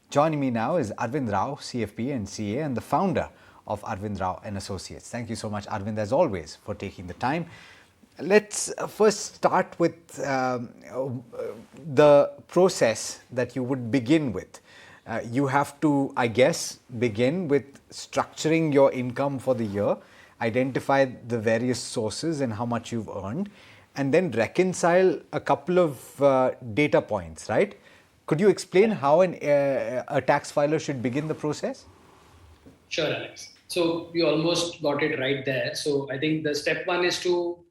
Joining me now is Arvind Rao, CFP and CA, and the founder of Arvind Rao and Associates. Thank you so much, Arvind, as always, for taking the time. Let's first start with the process that you would begin with. You have to, I guess, begin with structuring your income for the year, identify the various sources and how much you've earned, and then reconcile a couple of data points, right? Could you explain how a tax filer should begin the process? Sure, Alex. So you almost got it right there. So I think the step one is to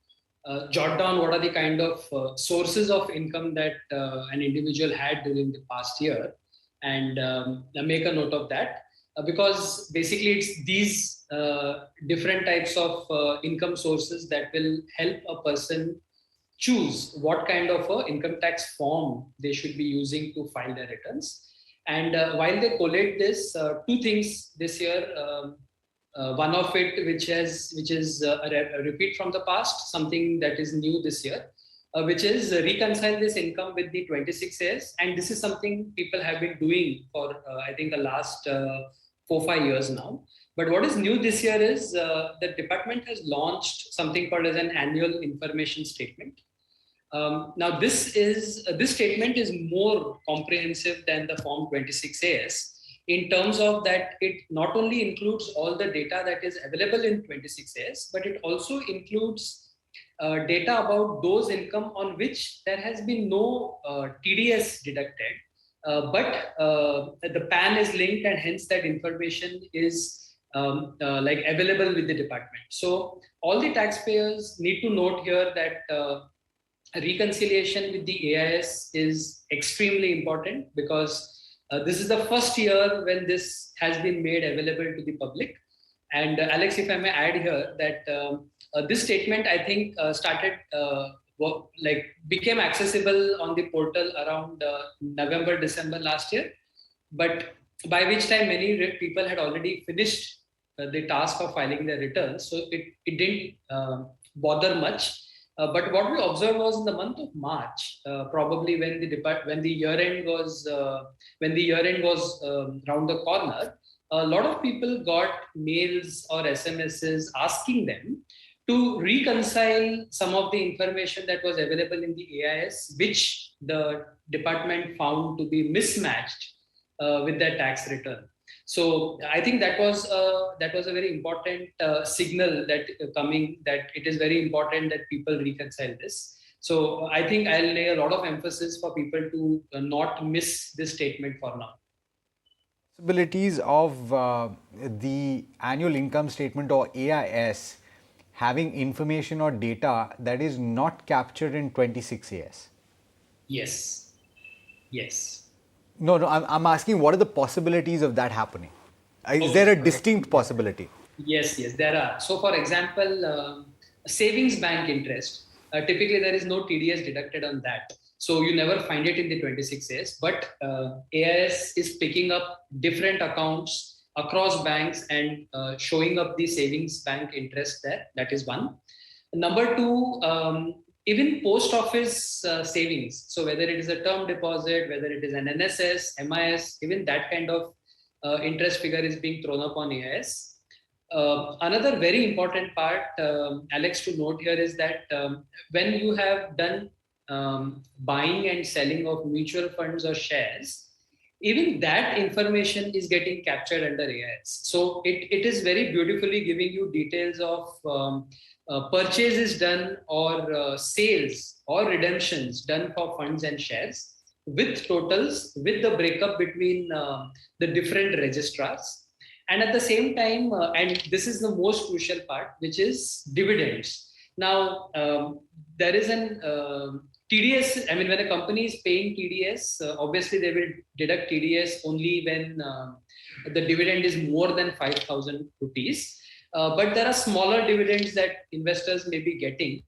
jot down what are the kind of sources of income that an individual had during the past year, and make a note of that, because basically it's these different types of income sources that will help a person choose what kind of a income tax form they should be using to file their returns. And while they collate this, two things this year. One of it, which is a repeat from the past, something that is new this year, which is reconcile this income with the 26 years. And this is something people have been doing for I think the last 4-5 years now. But what is new this year is the department has launched something called as an annual information statement. Now, this statement is more comprehensive than the Form 26AS in terms of that it not only includes all the data that is available in 26AS, but it also includes data about those income on which there has been no TDS deducted, but the PAN is linked, and hence that information is like available with the department. So all the taxpayers need to note here that reconciliation with the AIS is extremely important, because this is the first year when this has been made available to the public. And Alex, if I may add here that this statement, I think, became accessible on the portal around November, December last year. But by which time many people had already finished the task of filing their returns, so it didn't bother much. But what we observed was in the month of March, probably when the year end was round the corner, a lot of people got mails or SMSs asking them to reconcile some of the information that was available in the AIS, which the department found to be mismatched with their tax return. So I think that was a very important signal that that it is very important that people reconcile this. So I think I'll lay a lot of emphasis for people to not miss this statement for now. Possibilities of the annual income statement or AIS having information or data that is not captured in 26AS? Yes. Yes. No, I'm asking what are the possibilities of that happening? Is there a distinct possibility? Yes, there are. So, for example, savings bank interest, typically there is no TDS deducted on that. So, you never find it in the 26S, but AIS is picking up different accounts across banks and showing up the savings bank interest there. That is one. Number two, even post office savings. So, whether it is a term deposit, whether it is an NSS, MIS, even that kind of interest figure is being thrown up on AIS. Another very important part, Alex, to note here is that when you have done buying and selling of mutual funds or shares, even that information is getting captured under AIS. So it is very beautifully giving you details of purchases done or sales or redemptions done for funds and shares, with totals, with the breakup between the different registrars. And at the same time, and this is the most crucial part, which is dividends. Now, there is an TDS, I mean, when a company is paying TDS, obviously they will deduct TDS only when the dividend is more than 5,000 rupees. But there are smaller dividends that investors may be getting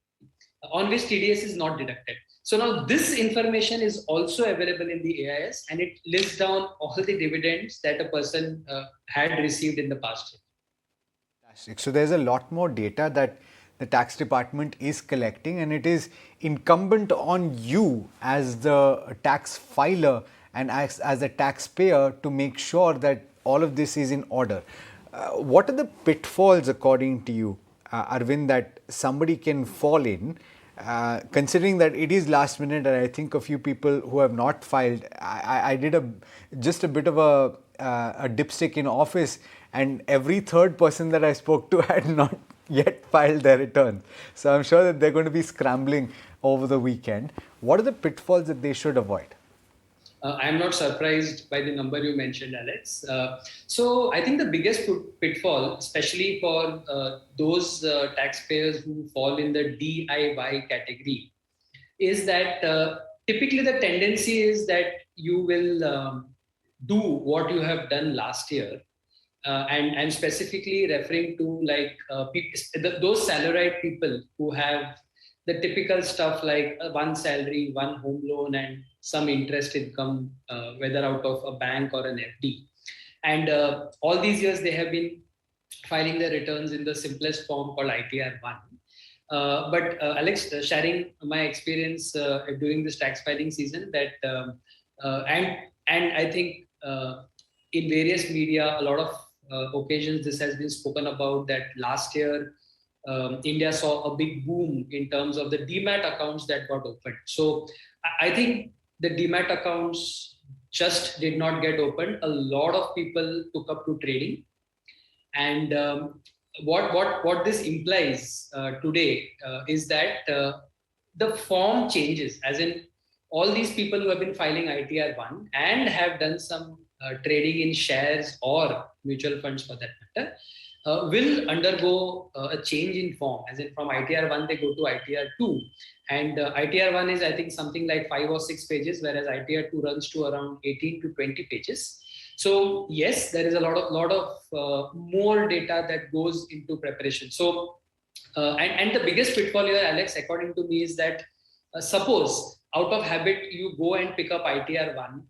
on which TDS is not deducted. So now this information is also available in the AIS, and it lists down all the dividends that a person had received in the past year. Fantastic. So there's a lot more data that the tax department is collecting, and it is incumbent on you as the tax filer and as a taxpayer to make sure that all of this is in order. What are the pitfalls, according to you, Arvind, that somebody can fall in, considering that it is last minute, and I think a few people who have not filed, I did just a bit of a dipstick in office, and every third person that I spoke to had not yet filed their return. So I'm sure that they're going to be scrambling over the weekend. What are the pitfalls that they should avoid? I'm not surprised by the number you mentioned, Alex. So I think the biggest pitfall, especially for those taxpayers who fall in the DIY category, is that typically the tendency is that you will do what you have done last year. And specifically referring to like those salaried people who have the typical stuff like one salary, one home loan, and some interest income, whether out of a bank or an FD. And all these years they have been filing their returns in the simplest form called ITR1. But Alex, sharing my experience during this tax filing season, that and I think in various media, a lot of occasions this has been spoken about, that last year India saw a big boom in terms of the demat accounts that got opened. So I think the demat accounts just did not get opened. A lot of people took up to trading, and what this implies today is that the form changes, as in all these people who have been filing ITR1 and have done some trading in shares or mutual funds for that matter, will undergo a change in form, as in from ITR1 they go to ITR2, and ITR1 is I think something like 5 or 6 pages, whereas ITR2 runs to around 18 to 20 pages. So yes, there is a lot of more data that goes into preparation. So and the biggest pitfall here, Alex, according to me, is that suppose out of habit you go and pick up ITR1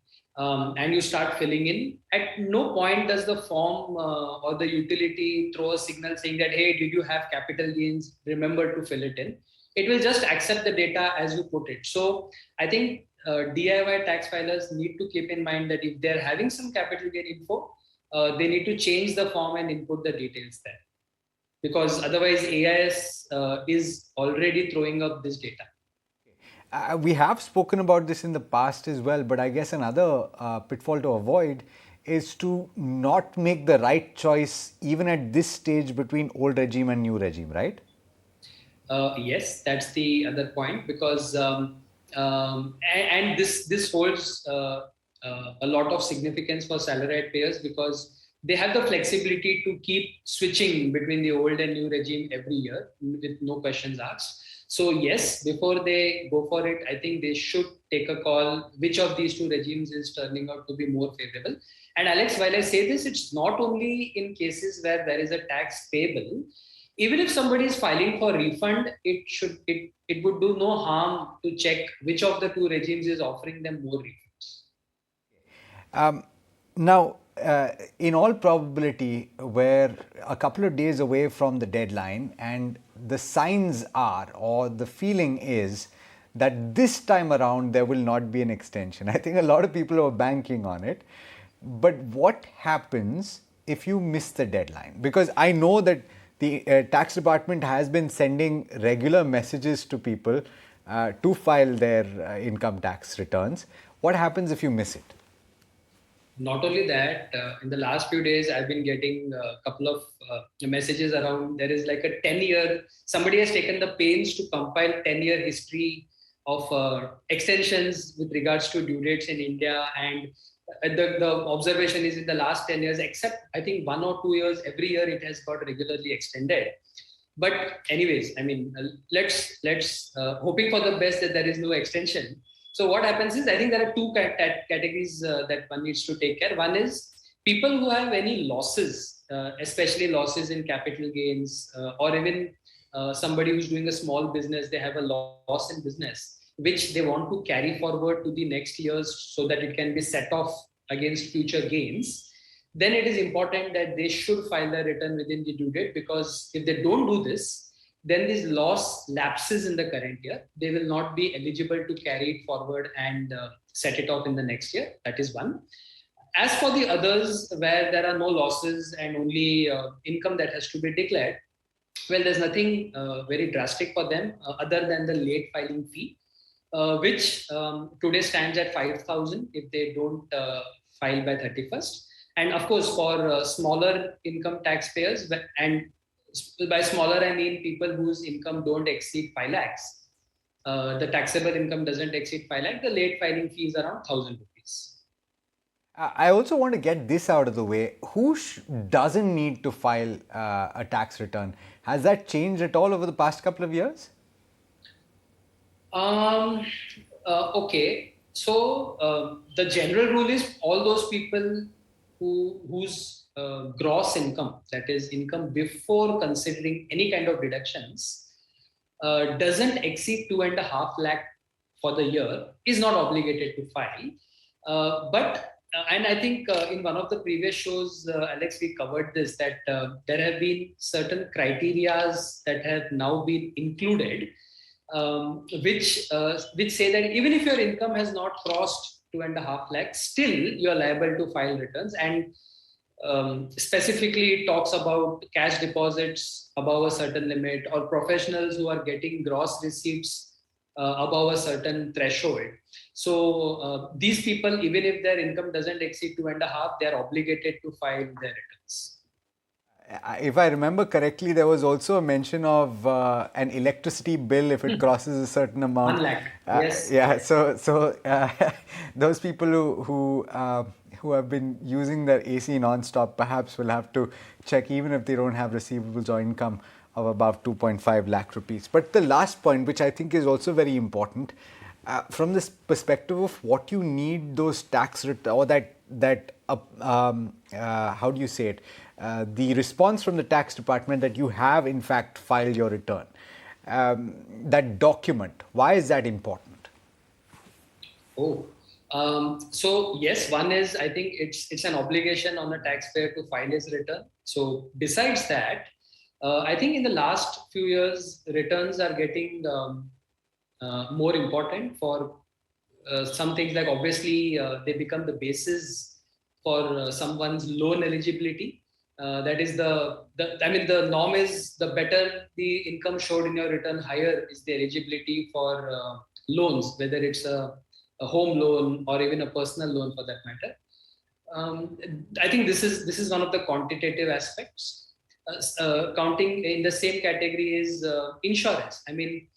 and you start filling in. At no point does the form or the utility throw a signal saying that, hey, did you have capital gains? Remember to fill it in. It will just accept the data as you put it. So I think DIY tax filers need to keep in mind that if they're having some capital gain info, they need to change the form and input the details there, because otherwise AIS is already throwing up this data. We have spoken about this in the past as well, but I guess another pitfall to avoid is to not make the right choice even at this stage between old regime and new regime, right? Yes, that's the other point, because and this holds a lot of significance for salaried payers, because they have the flexibility to keep switching between the old and new regime every year with no questions asked. So yes, before they go for it, I think they should take a call which of these two regimes is turning out to be more favorable. And Alex, while I say this, it's not only in cases where there is a tax payable. Even if somebody is filing for refund, it would do no harm to check which of the two regimes is offering them more refunds. Now, in all probability, we're a couple of days away from the deadline, and the signs are, or the feeling is, that this time around there will not be an extension. I think a lot of people are banking on it. But what happens if you miss the deadline? Because I know that the tax department has been sending regular messages to people to file their income tax returns. What happens if you miss it? Not only that, in the last few days, I've been getting a couple of messages around. There is like a 10-year, somebody has taken the pains to compile 10-year history of extensions with regards to due dates in India. And the observation is in the last 10 years, except I think 1 or 2 years, every year it has got regularly extended. But anyways, I mean, let's hoping for the best that there is no extension. So what happens is, I think there are two categories that one needs to take care. One is people who have any losses, especially losses in capital gains, or even somebody who's doing a small business, they have a loss in business, which they want to carry forward to the next years so that it can be set off against future gains. Then it is important that they should file their return within the due date, because if they don't do this, then this loss lapses in the current year, they will not be eligible to carry it forward and set it off in the next year. That is one. As for the others where there are no losses and only income that has to be declared, well, there's nothing very drastic for them other than the late filing fee, which today stands at 5,000 if they don't file by 31st. And of course, for smaller income taxpayers, and by smaller I mean people whose income don't exceed 5 lakhs, the taxable income doesn't exceed 5 lakh, the late filing fee is around 1,000 rupees. I also want to get this out of the way. Who doesn't need to file a tax return? Has that changed at all over the past couple of years? Okay. So the general rule is all those people whose gross income, that is income before considering any kind of deductions, doesn't exceed 2.5 lakh for the year, is not obligated to file. And I think in one of the previous shows, Alex, we covered this, that there have been certain criterias that have now been included, which say that even if your income has not crossed 2.5 lakhs, still you are liable to file returns. And specifically, it talks about cash deposits above a certain limit, or professionals who are getting gross receipts above a certain threshold. So these people, even if their income doesn't exceed 2.5, they are obligated to file their returns. If I remember correctly, there was also a mention of an electricity bill if it crosses a certain amount. 1 lakh. Yes. Yeah. So those people who have been using their AC non-stop perhaps will have to check, even if they don't have receivables or income of about 2.5 lakh rupees. But the last point, which I think is also very important, from this perspective of what you need those tax or how do you say it? The response from the tax department that you have in fact filed your return. That document, why is that important? So yes, one is, I think it's an obligation on the taxpayer to file his return. So besides that, I think in the last few years, returns are getting more important for some things, like obviously they become the basis for someone's loan eligibility. That is the norm is, the better the income showed in your return, higher is the eligibility for loans, whether it's a home loan or even a personal loan for that matter. I think this is one of the quantitative aspects. Counting in the same category is insurance. I mean,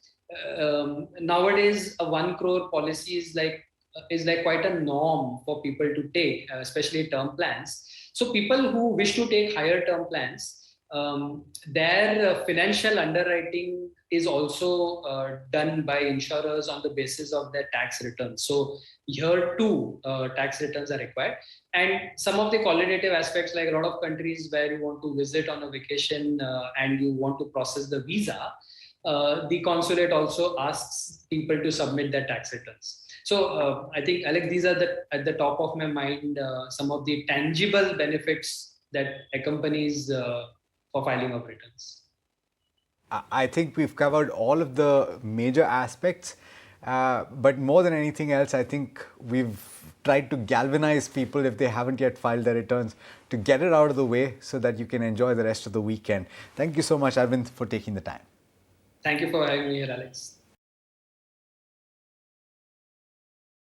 nowadays a 1 crore policy is like quite a norm for people to take, especially term plans. So people who wish to take higher term plans, their financial underwriting is also done by insurers on the basis of their tax returns. So here too, tax returns are required. And some of the qualitative aspects, like a lot of countries where you want to visit on a vacation and you want to process the visa, the consulate also asks people to submit their tax returns. So I think, Alex, these are at the top of my mind, some of the tangible benefits that accompanies for filing of returns. I think we've covered all of the major aspects, but more than anything else, I think we've tried to galvanize people, if they haven't yet filed their returns, to get it out of the way so that you can enjoy the rest of the weekend. Thank you so much, Arvind, for taking the time. Thank you for having me here, Alex.